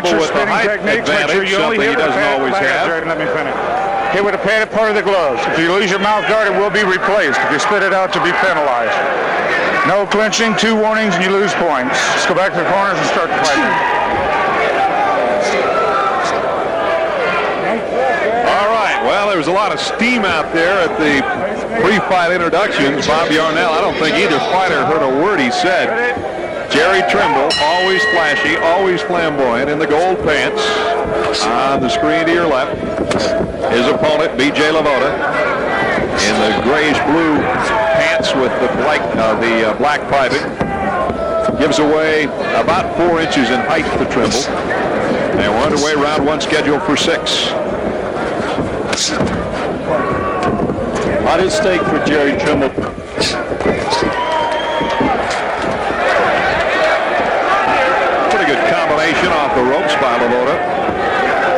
Trimble with the height advantage, something he doesn't always have. Let me finish. Hit with a padded part of the gloves. If you lose your mouth guard, it will be replaced. If you spit it out, to be penalized. No clinching, 2 warnings, and you lose points. Just go back to the corners and start the fight. All right, well, there was a lot of steam out there at the pre-fight introductions. Bob Yarnell, I don't think either fighter heard a word he said. Jerry Trimble, always flashy, always flamboyant in the gold pants. On the screen to your left, his opponent, B.J. Lavota, in the grayish-blue pants with the black piping. Gives away about 4 inches in height to Trimble. And we're underway, round 1 scheduled for 6. A lot at stake for Jerry Trimble. Pretty good combination off the ropes by Lavota.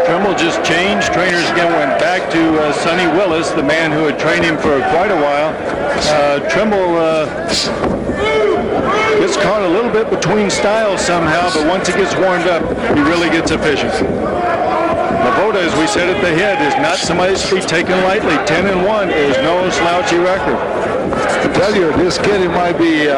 Trimble just changed. Trainers again went back to Sonny Willis, the man who had trained him for quite a while. Trimble gets caught a little bit between styles somehow, but once he gets warmed up, he really gets efficient. Lavota, as we said at the head, is not somebody to be taken lightly. 10-1 is no slouchy record. I tell you, this kid, he might be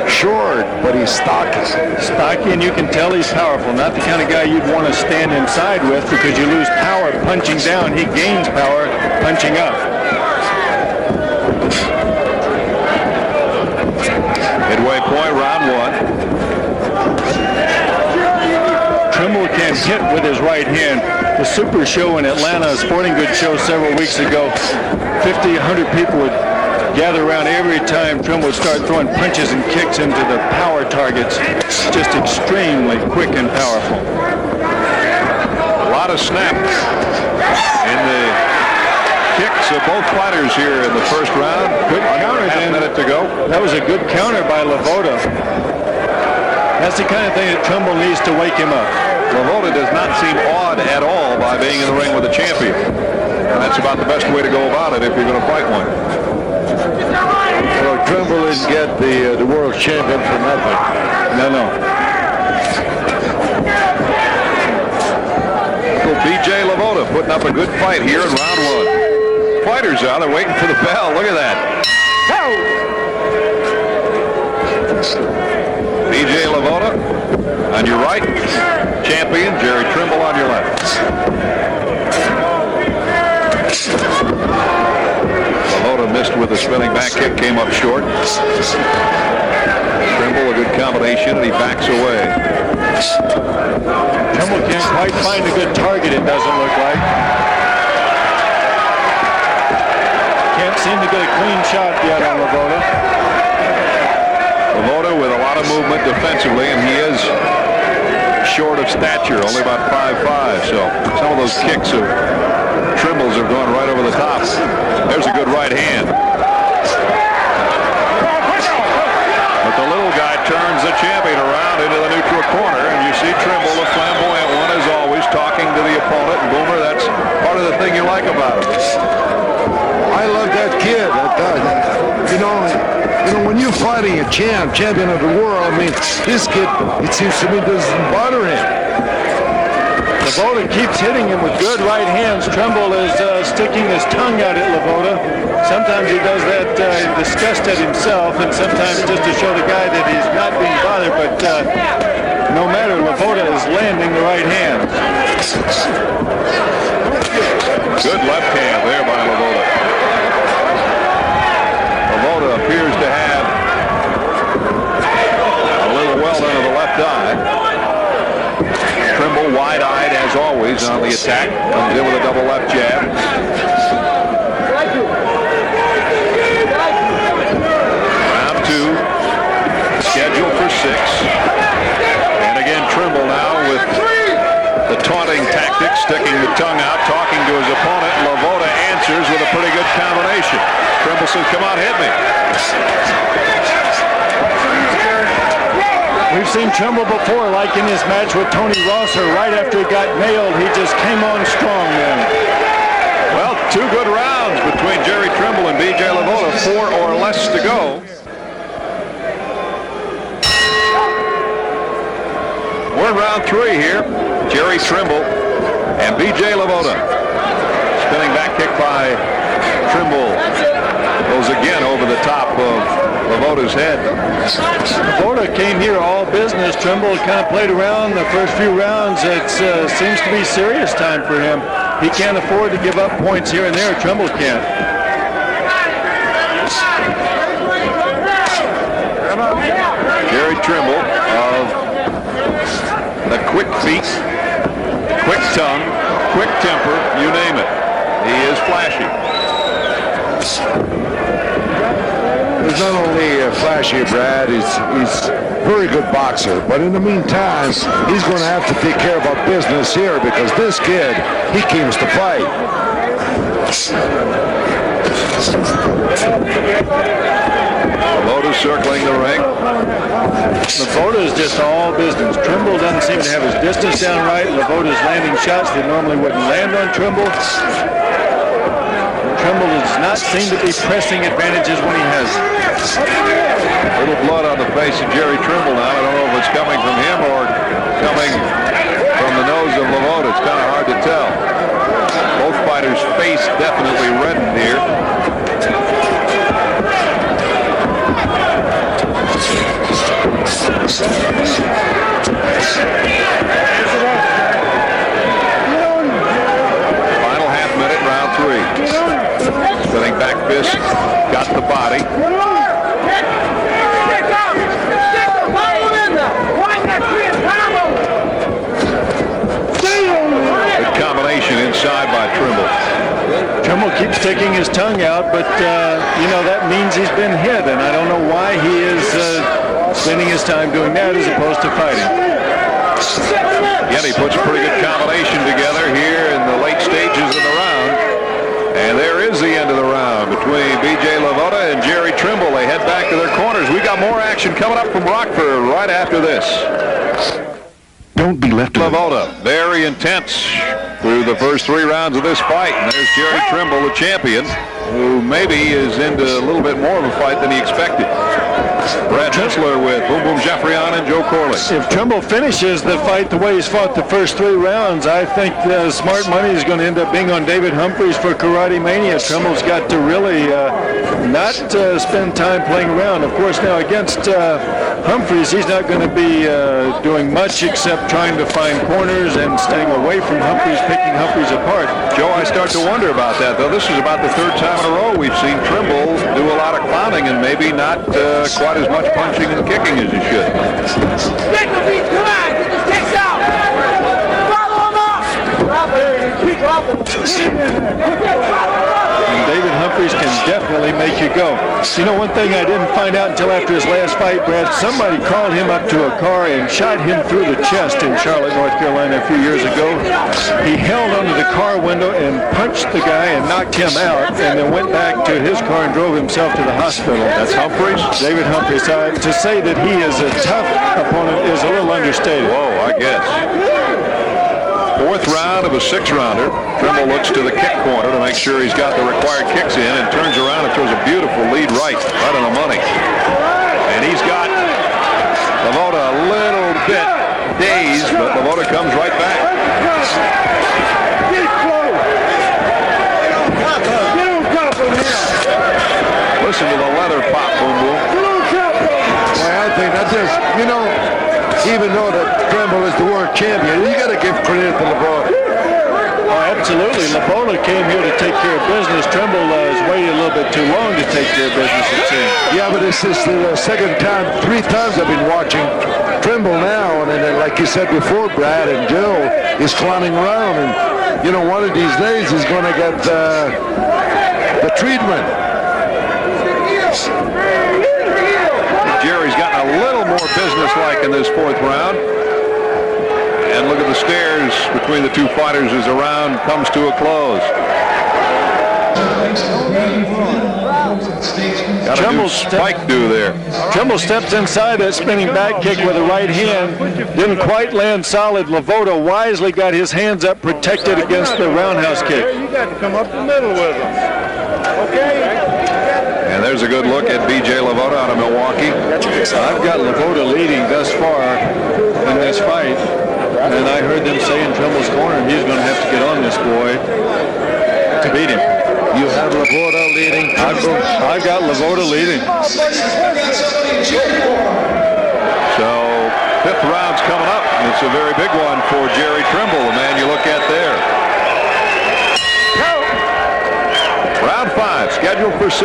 short, but he's stocky. Stocky, and you can tell he's powerful. Not the kind of guy you'd want to stand inside with because you lose power punching down. He gains power punching up. Midway point, round 1. Trimble can hit with his right hand. The Super Show in Atlanta, a sporting goods show several weeks ago, 50, 100 people would gather around every time Trimble would start throwing punches and kicks into the power targets. Just extremely quick and powerful. A lot of snap in the kicks of both fighters here in the first round. Good counter. Half a minute to go. That was a good counter by Lavota. That's the kind of thing that Trimble needs to wake him up. Lavota does not seem awed at all by being in the ring with a champion. And that's about the best way to go about it if you're going to fight one. Well, Trimble didn't get the world champion for nothing. No. Well, B.J. Lavota putting up a good fight here in round 1. Fighters out, they're waiting for the bell. Look at that. B.J. Lavota on your right, champion Jerry Trimble on your left. Lavota missed with a spinning back kick, came up short. Trimble, a good combination, and he backs away. Trimble can't quite find a good target, it doesn't look like. Can't seem to get a clean shot yet on Lavota. Lavota with a lot of movement defensively, and he is short of stature, only about 5'5", so some of those kicks of Trimble's have gone right over the top. There's a good right hand. But the little guy turns the champion around into the neutral corner, and you see Trimble, the flamboyant one, as always, talking to the opponent. And Boomer, that's part of the thing you like about him. I love that kid. You know, when you're fighting a champion of the world, I mean, this kid, it seems to me, doesn't bother him. Lavota keeps hitting him with good right hands. Trimble is sticking his tongue out at Lavota. Sometimes he does that in disgust at himself, and sometimes just to show the guy that he's not being bothered. But no matter, Lavota is landing the right hand. Good left hand there by Lavota. Lavota appears to have a little welt under the left eye. Trimble wide-eyed as always on the attack. Comes in with a double left jab. Round 2, scheduled for 6. And again, Trimble now with the taunting tactics, sticking the tongue out, talking to his opponent. Lavota answers with a pretty good combination. Trimble says, come on, hit me. We've seen Trimble before, like in his match with Tony Rosser. Right after he got nailed, he just came on strong then. Well, 2 good rounds between Jerry Trimble and B.J. Lavota, 4 or less to go. We're in round 3 here. Jerry Trimble and B.J. Lavota. Spinning back kick by Trimble. Goes again over the top of Lavota's head. Lavota came here all business. Trimble kind of played around the first few rounds. It seems to be serious time for him. He can't afford to give up points here and there. Trimble can't. Jerry Trimble of the quick feet, quick tongue, quick temper, you name it. He is flashy. He's not only flashy, Brad, he's a very good boxer. But in the meantime, he's going to have to take care of our business here because this kid, he comes to fight. Lavota circling the ring. Lavota is just all business. Trimble doesn't seem to have his distance down right. Lavota's landing shots that normally wouldn't land on Trimble. Trimble does not seem to be pressing advantages when he has. A little blood on the face of Jerry Trimble now. I don't know if it's coming from him or coming from the nose of Lavota. It's kind of hard to tell. Both fighters' face definitely reddened here. Final half minute, round 3. Spinning back fist, got the body. Good combination inside by Trimble. Trimble keeps taking his tongue out, but you know that means he's been hit, and I don't know why he is spending his time doing that as opposed to fighting. Again, he puts a pretty good combination together here in the late stages of the round. And there is the end of the round between B.J. Lavota and Jerry Trimble. They head back to their corners. We got more action coming up from Rockford right after this. Don't be left alone. Lavota, very intense through the first 3 rounds of this fight. And there's Jerry Trimble, the champion, who maybe is into a little bit more of a fight than he expected. Brad Hensler with Boom Boom Jeffrion and Joe Corley. If Trimble finishes the fight the way he's fought the first 3 rounds, I think smart money is going to end up being on David Humphries for Karate Mania. Trimble's got to really not spend time playing around. Of course, now against Humphries, he's not going to be doing much except trying to find corners and staying away from Humphries, picking Humphries apart. Joe, I start to wonder about that, though. This is about the 3rd time in a row we've seen Trimble do a lot of clowning and maybe not quite as much punching and kicking as he should. Get the beat, come on, get the kicks out. Follow him up. And David Humphries can definitely make you go. You know, one thing I didn't find out until after his last fight, Brad, somebody called him up to a car and shot him through the chest in Charlotte, North Carolina a few years ago. He held onto the car window and punched the guy and knocked him out and then went back to his car and drove himself to the hospital. That's Humphries? David Humphries. To say that he is a tough opponent is a little understated. Whoa, I guess. 4th round of a 6-rounder. Trimble looks to the kick corner to make sure he's got the required kicks in and turns around and throws a beautiful lead right on the money. And he's got Lavota a little bit dazed, but Lavota comes right back. Listen to the leather pop, Boom Boom. Well, I think that just, you know, even though that Trimble is the world champion, you got to give credit to Lavota. Oh, absolutely. Lavota came here to take care of business. Trimble has waited a little bit too long to take care of business, it seems. Yeah, but this is the 2nd time, 3 times I've been watching Trimble now, and then, like you said before, Brad and Joe, is clowning around, and you know, one of these days he's going to get the treatment. Jerry's gotten a little more businesslike in this 4th round. And look at the stares between the 2 fighters as the round comes to a close. Got a new spike do there. Trimble steps inside that spinning back kick with a right hand. Didn't quite land solid. Lavota wisely got his hands up, protected against the roundhouse kick. You got to come up the middle with him. Okay? And there's a good look at B.J. Lavota out of Milwaukee. I've got Lavota leading thus far in this fight. heard them say in Trimble's corner he's going to have to get on this boy to beat him. You have Lavota leading. I got Lavota leading. So, fifth round's coming up. It's a very big one for Jerry Trimble, the man you look at there. Round 5, scheduled for 6.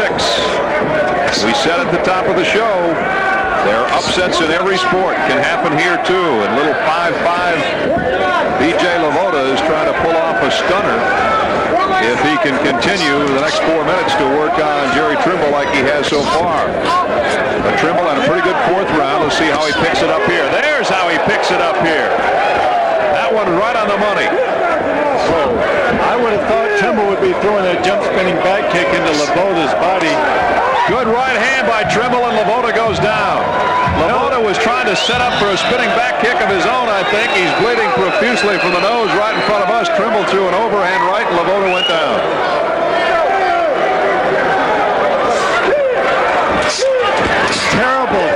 We said at the top of the show, there are upsets in every sport. Can happen here too. And little 5'5" B.J. Lavota is trying to pull off a stunner if he can continue the next 4 minutes to work on Jerry Trimble like he has so far. But Trimble had a pretty good fourth round. Let's see how he picks it up here. There's how he picks it up here. That one right on the money. I would have thought Trimble would be throwing a jump spinning back kick into Lavota's body. Good right hand by Trimble, and Lavota goes down. Lavota was trying to set up for a spinning back kick of his own, I think. He's bleeding profusely from the nose right in front of us. Trimble threw an overhand right, and Lavota went down.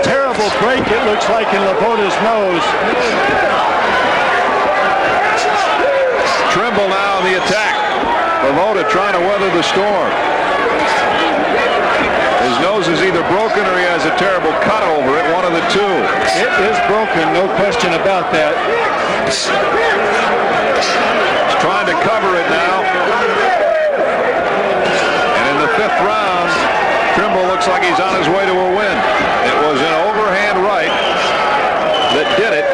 Terrible break it looks like in Lavota's nose. Trimble now on the attack. Lavota trying to weather the storm. His nose is either broken or he has a terrible cut over it, one of the two. It is broken, no question about that. He's trying to cover it now. And in the fifth round, Trimble looks like he's on his way to a win. It was an overhand right that did it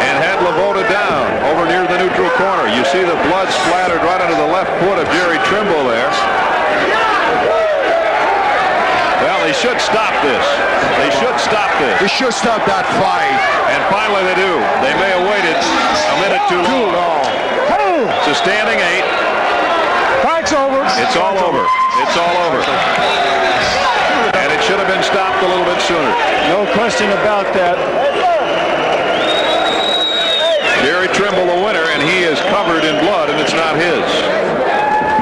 and had Lavota down over near the neutral corner. You see the blood splattered right under the left foot of Jerry Trimble there. Well, they should stop this. They should stop this. They should stop that fight. And finally they do. They may have waited a minute too long. It's a standing 8. Fight's over. It's all over. It's all over. And it should have been stopped a little bit sooner. No question about that. Jerry Trimble the winner, and he is covered in blood, and it's not his.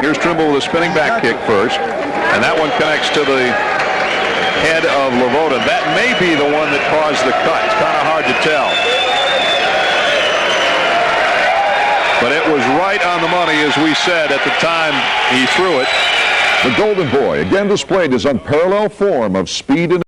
Here's Trimble with a spinning back kick first, and that one connects to the head of Lavota. That may be the one that caused the cut. It's kind of hard to tell. But it was right on the money, as we said at the time he threw it. The Golden Boy again displayed his unparalleled form of speed and